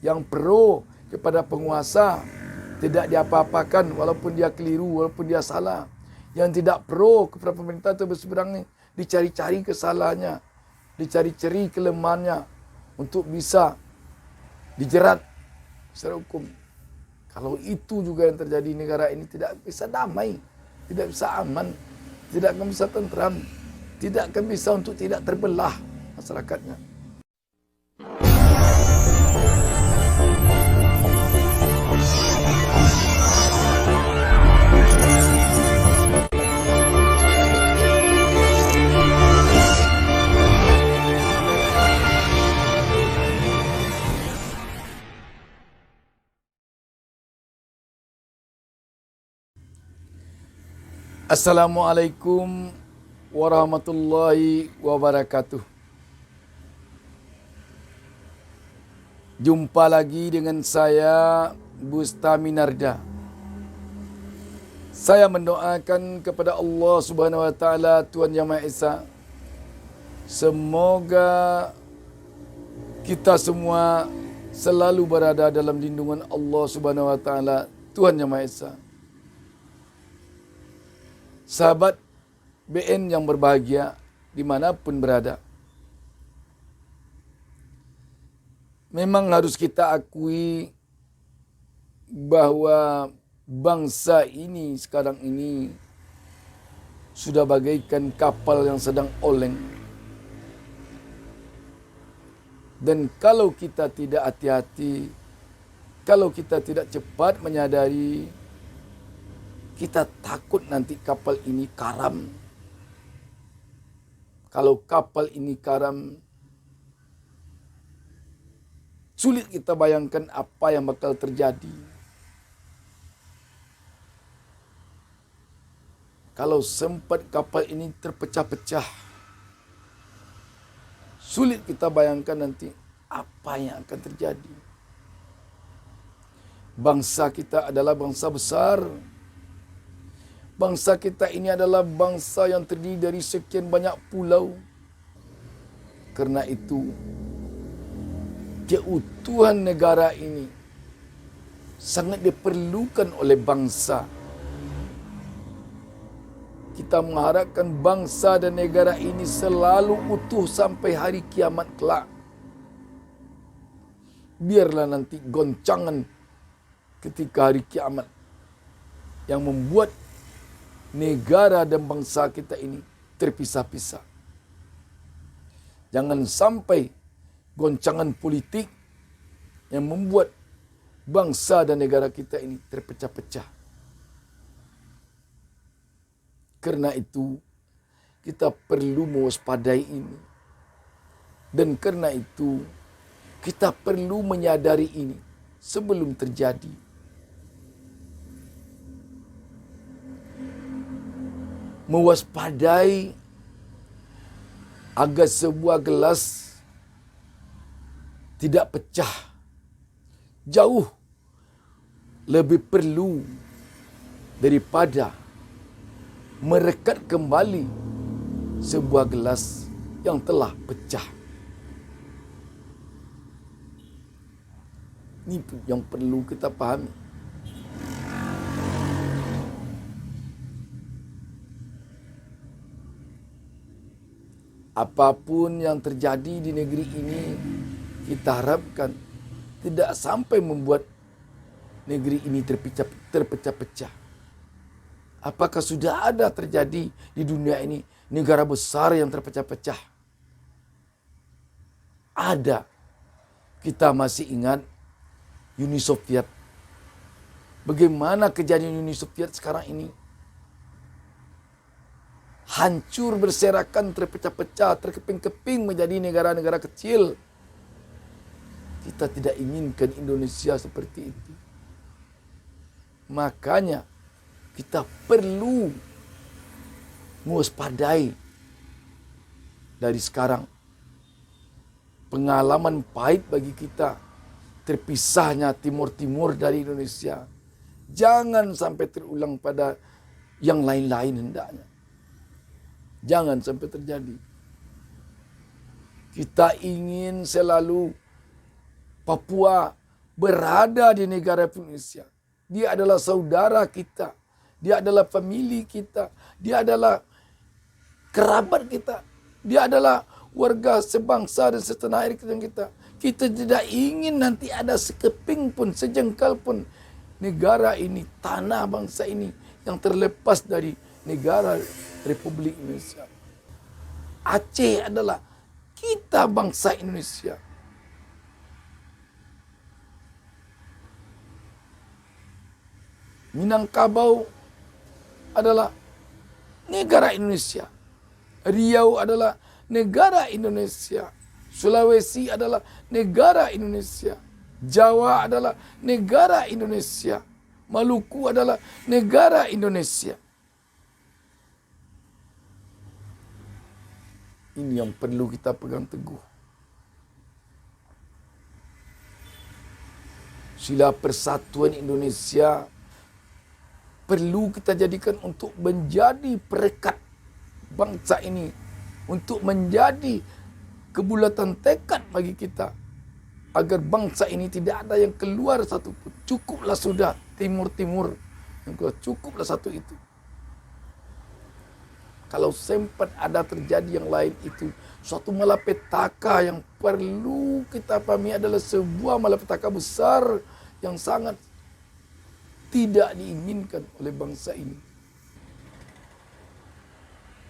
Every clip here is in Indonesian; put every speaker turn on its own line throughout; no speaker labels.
yang pro kepada penguasa, tidak diapa-apakan walaupun dia keliru, walaupun dia salah. Yang tidak pro kepada pemerintah itu berseberang, dicari-cari kesalahannya, dicari-cari kelemahannya untuk bisa dijerat secara hukum. Kalau itu juga yang terjadi di negara ini, tidak bisa damai, tidak bisa aman, tidak akan bisa tentram, tidak akan bisa untuk tidak terbelah masyarakatnya. Assalamualaikum warahmatullahi wabarakatuh. Jumpa lagi dengan saya, Bustami Narda. Saya mendoakan kepada Allah Subhanahu wa taala, Tuhan Yang Maha Esa, semoga kita semua selalu berada dalam lindungan Allah Subhanahu wa taala, Tuhan Yang Maha Esa. Sahabat BN yang berbahagia dimanapun berada, memang harus kita akui bahwa bangsa ini sekarang ini sudah bagaikan kapal yang sedang oleng. Dan kalau kita tidak hati-hati, kalau kita tidak cepat menyadari, kita takut nanti kapal ini karam. Kalau kapal ini karam, sulit kita bayangkan apa yang bakal terjadi. Kalau sempat kapal ini terpecah-pecah, sulit kita bayangkan nanti apa yang akan terjadi. Bangsa kita adalah bangsa besar. Bangsa kita ini adalah bangsa yang terdiri dari sekian banyak pulau. Karena itu, keutuhan negara ini sangat diperlukan oleh bangsa. Kita mengharapkan bangsa dan negara ini selalu utuh sampai hari kiamat kelak. Biarlah nanti goncangan ketika hari kiamat yang membuat negara dan bangsa kita ini terpisah-pisah. Jangan sampai goncangan politik yang membuat bangsa dan negara kita ini terpecah-pecah. Karena itu, kita perlu mewaspadai ini. Dan karena itu, kita perlu menyadari ini sebelum terjadi. Mewaspadai agar sebuah gelas tidak pecah jauh lebih perlu daripada merekat kembali sebuah gelas yang telah pecah. Ini yang perlu kita pahami. Apapun yang terjadi di negeri ini, kita harapkan tidak sampai membuat negeri ini terpecah-pecah. Apakah sudah ada terjadi di dunia ini negara besar yang terpecah-pecah? Ada. Kita masih ingat Uni Soviet. Bagaimana kejadian Uni Soviet sekarang ini? Hancur, berserakan, terpecah-pecah, terkeping-keping menjadi negara-negara kecil. Kita tidak inginkan Indonesia seperti itu. Makanya kita perlu mewaspadai dari sekarang. Pengalaman pahit bagi kita terpisahnya Timur-Timur dari Indonesia. Jangan sampai terulang pada yang lain-lain hendaknya. Jangan sampai terjadi. Kita ingin selalu Papua berada di negara Indonesia. Dia adalah saudara kita. Dia adalah famili kita. Dia adalah kerabat kita. Dia adalah warga sebangsa dan setanah air kita. Kita tidak ingin nanti ada sekeping pun, sejengkal pun negara ini, tanah bangsa ini yang terlepas dari negara Republik Indonesia. Aceh adalah kita bangsa Indonesia. Minangkabau adalah negara Indonesia. Riau adalah negara Indonesia. Sulawesi adalah negara Indonesia. Jawa adalah negara Indonesia. Maluku adalah negara Indonesia. Ini yang perlu kita pegang teguh. Sila persatuan Indonesia perlu kita jadikan untuk menjadi perekat bangsa ini. Untuk menjadi kebulatan tekad bagi kita. Agar bangsa ini tidak ada yang keluar satu pun. Cukuplah sudah timur-timur. Cukuplah satu itu. Kalau sempat ada terjadi yang lain itu, suatu malapetaka yang perlu kita pahami adalah sebuah malapetaka besar yang sangat tidak diinginkan oleh bangsa ini.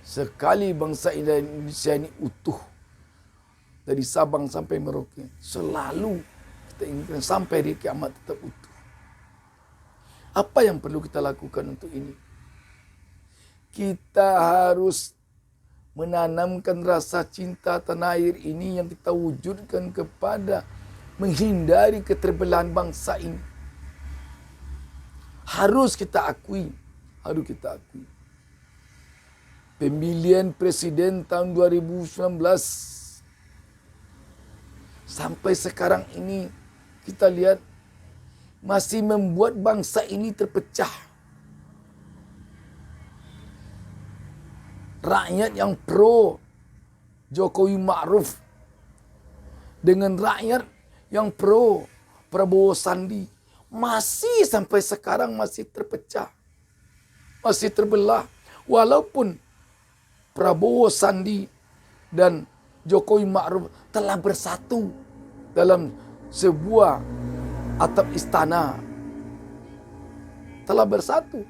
Sekali bangsa Indonesia ini utuh, dari Sabang sampai Merauke, selalu kita inginkan sampai di kiamat tetap utuh. Apa yang perlu kita lakukan untuk ini? Kita harus menanamkan rasa cinta tanah air ini yang kita wujudkan kepada menghindari keterbelahan bangsa ini. Harus kita akui. Pemilihan presiden tahun 2019 sampai sekarang ini kita lihat masih membuat bangsa ini terpecah. Rakyat yang pro Jokowi Ma'ruf dengan rakyat yang pro Prabowo Sandi masih sampai sekarang masih terpecah. Masih terbelah. Walaupun Prabowo Sandi dan Jokowi Ma'ruf telah bersatu dalam sebuah atap istana. Telah bersatu.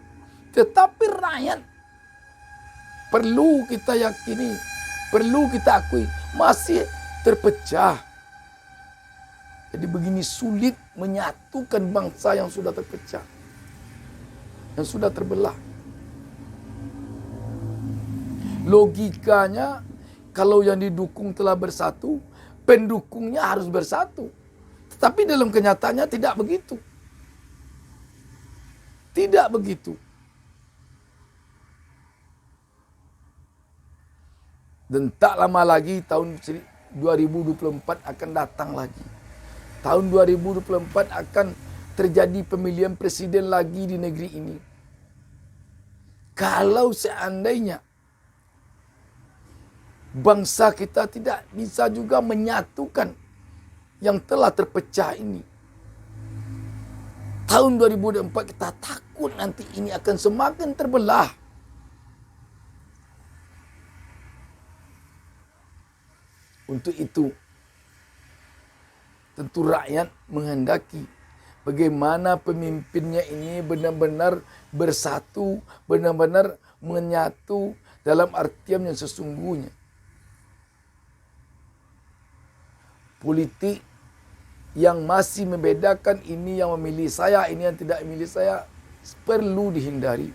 Tetapi rakyat perlu kita yakini, perlu kita akui, masih terpecah. Jadi begini sulit menyatukan bangsa yang sudah terpecah, yang sudah terbelah. Logikanya, kalau yang didukung telah bersatu, pendukungnya harus bersatu. Tetapi dalam kenyataannya tidak begitu. Tidak begitu. Dan tak lama lagi tahun 2024 akan datang lagi. Tahun 2024 akan terjadi pemilihan presiden lagi di negeri ini. Kalau seandainya bangsa kita tidak bisa juga menyatukan yang telah terpecah ini. Tahun 2024 kita takut nanti ini akan semakin terbelah. Untuk itu, tentu rakyat menghendaki bagaimana pemimpinnya ini benar-benar bersatu, benar-benar menyatu dalam artian yang sesungguhnya. Politik yang masih membedakan ini yang memilih saya, ini yang tidak memilih saya, perlu dihindari.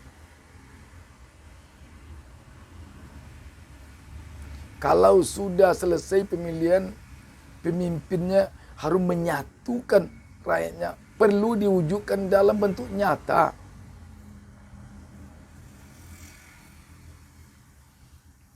Kalau sudah selesai pemilihan, pemimpinnya harus menyatukan rakyatnya. Perlu diwujudkan dalam bentuk nyata.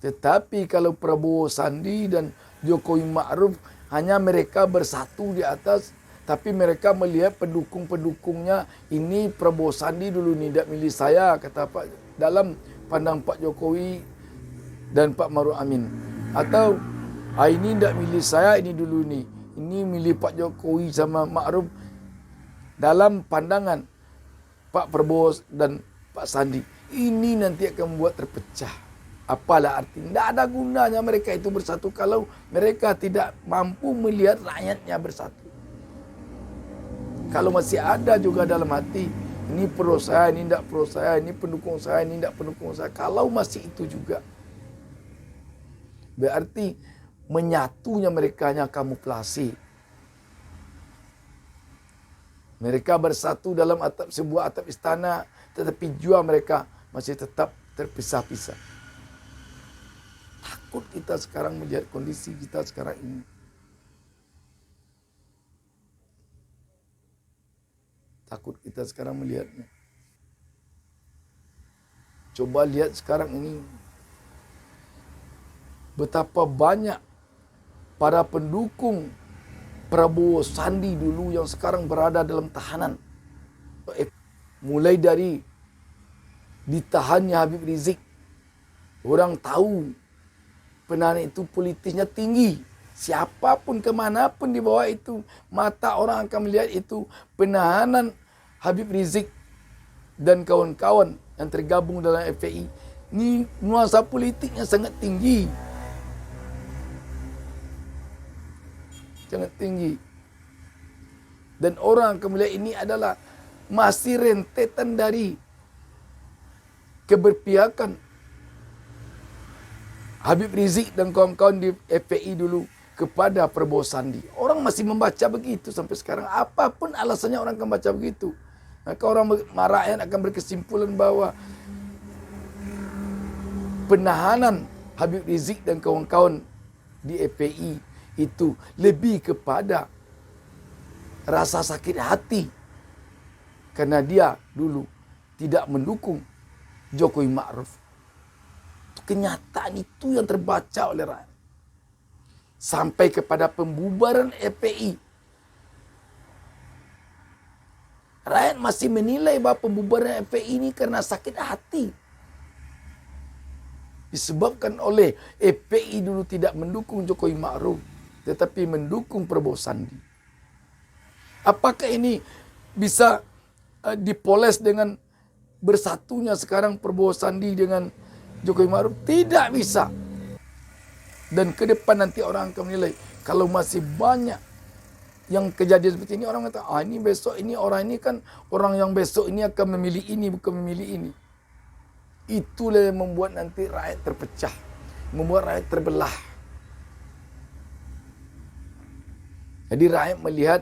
Tetapi kalau Prabowo Sandi dan Jokowi Ma'ruf hanya mereka bersatu di atas, tapi mereka melihat pendukung-pendukungnya, ini Prabowo Sandi dulu ni tidak milih saya, kata Pak, dalam pandang Pak Jokowi dan Pak Maruf Amin. Atau ini tidak milih saya, ini dulu ni. Ini milih Pak Jokowi sama Ma'ruf. dalam pandangan Pak Prabowo dan Pak Sandi, ini nanti akan membuat terpecah. Apalah arti? Tidak ada gunanya mereka itu bersatu kalau mereka tidak mampu melihat rakyatnya bersatu. Kalau masih ada juga dalam hati, ini pro saya, ini tidak pro saya, ini pendukung saya, ini tidak pendukung saya. Kalau masih itu juga, berarti menyatunya mereka hanya kamuflase. Mereka bersatu dalam sebuah atap istana, tetapi jua mereka masih tetap terpisah-pisah. Takut kita sekarang melihat kondisi kita sekarang ini. Takut kita sekarang melihatnya. Coba lihat sekarang ini. Betapa banyak para pendukung Prabowo Sandi dulu yang sekarang berada dalam tahanan. Mulai dari ditahannya Habib Rizik. Orang tahu penahanan itu politisnya tinggi. Siapapun kemanapun di bawah itu, mata orang akan melihat itu penahanan Habib Rizik dan kawan-kawan yang tergabung dalam FPI. Ini nuansa politiknya sangat tinggi. Sangat tinggi. Dan orang akan melihat ini adalah masih rentetan dari keberpihakan Habib Rizik dan kawan-kawan di FPI dulu kepada Prabowo Sandi. Orang masih membaca begitu sampai sekarang. Apapun alasannya orang akan baca begitu. Maka orang rakyat akan berkesimpulan bahwa penahanan Habib Rizik dan kawan-kawan di FPI itu lebih kepada rasa sakit hati karena dia dulu tidak mendukung Jokowi Ma'ruf. Kenyataan itu yang terbaca oleh rakyat. Sampai kepada pembubaran FPI. Rakyat masih menilai bahwa pembubaran FPI ini karena sakit hati. Disebabkan oleh FPI dulu tidak mendukung Jokowi Ma'ruf, tetapi mendukung Prabowo Sandi. Apakah ini bisa dipoles dengan bersatunya sekarang Prabowo Sandi dengan Jokowi Ma'ruf? Tidak bisa. Dan ke depan nanti orang akan menilai. Kalau masih banyak yang kejadian seperti ini, orang kata, ini besok ini orang ini kan orang yang besok ini akan memilih ini, bukan memilih ini. Itulah yang membuat nanti rakyat terpecah. Membuat rakyat terbelah. Jadi rakyat melihat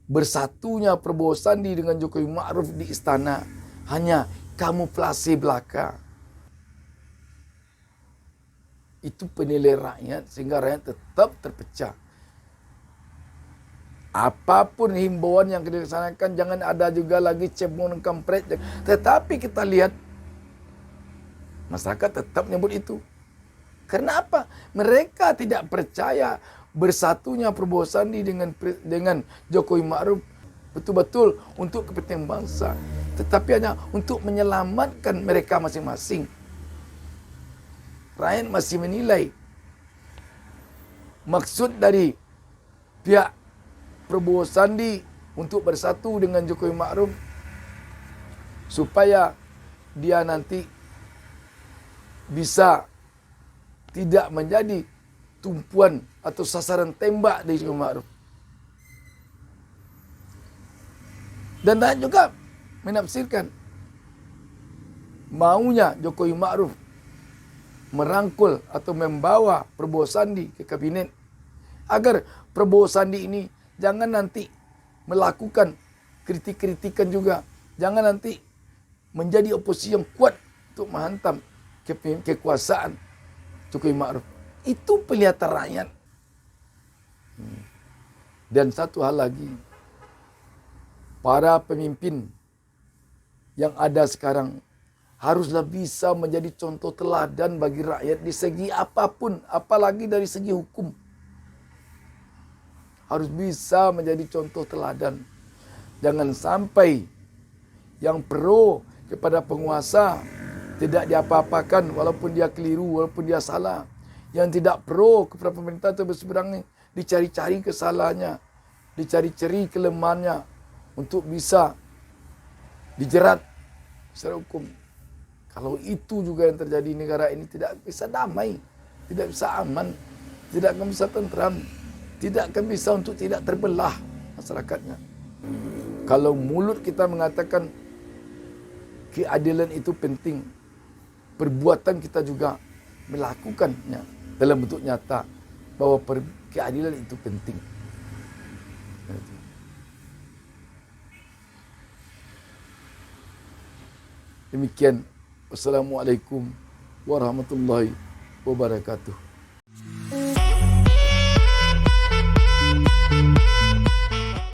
bersatunya Prabowo Sandi dengan Jokowi Ma'ruf di istana hanya kamuflase belaka. Itu penilaian rakyat sehingga rakyat tetap terpecah. Apapun himbauan yang dilaksanakan, jangan ada juga lagi cebong kampret. Tetapi kita lihat masyarakat tetap menyebut itu. Karena apa? Mereka tidak percaya bersatunya Prabowo Sandi dengan Jokowi Ma'ruf betul-betul untuk kepentingan bangsa, tetapi hanya untuk menyelamatkan mereka masing-masing. Rakyat masih menilai maksud dari pihak Prabowo Sandi untuk bersatu dengan Jokowi Ma'ruf supaya dia nanti bisa tidak menjadi tumpuan atau sasaran tembak dari Jokowi Ma'ruf. Dan rakyat juga menafsirkan maunya Jokowi Ma'ruf merangkul atau membawa Prabowo Sandi ke kabinet agar Prabowo Sandi ini jangan nanti melakukan kritik-kritikan juga, jangan nanti menjadi oposisi yang kuat untuk menghantam kekuasaan Jokowi Ma'ruf. Itu penglihatan rakyat. Dan satu hal lagi, para pemimpin yang ada sekarang haruslah bisa menjadi contoh teladan bagi rakyat di segi apapun, apalagi dari segi hukum. Harus bisa menjadi contoh teladan. Jangan sampai yang pro kepada penguasa tidak diapa-apakan walaupun dia keliru, walaupun dia salah. Yang tidak pro kepada pemerintah atau berseberang dicari-cari kesalahannya, dicari-cari kelemahannya, untuk bisa dijerat secara hukum. Kalau itu juga yang terjadi di negara ini, tidak bisa damai, tidak bisa aman, tidak akan bisa tentram, tidak akan bisa untuk tidak terbelah masyarakatnya. Kalau mulut kita mengatakan keadilan itu penting, perbuatan kita juga melakukannya dalam bentuk nyata bahwa keadilan itu penting. Demikian. Wassalamualaikum warahmatullahi wabarakatuh.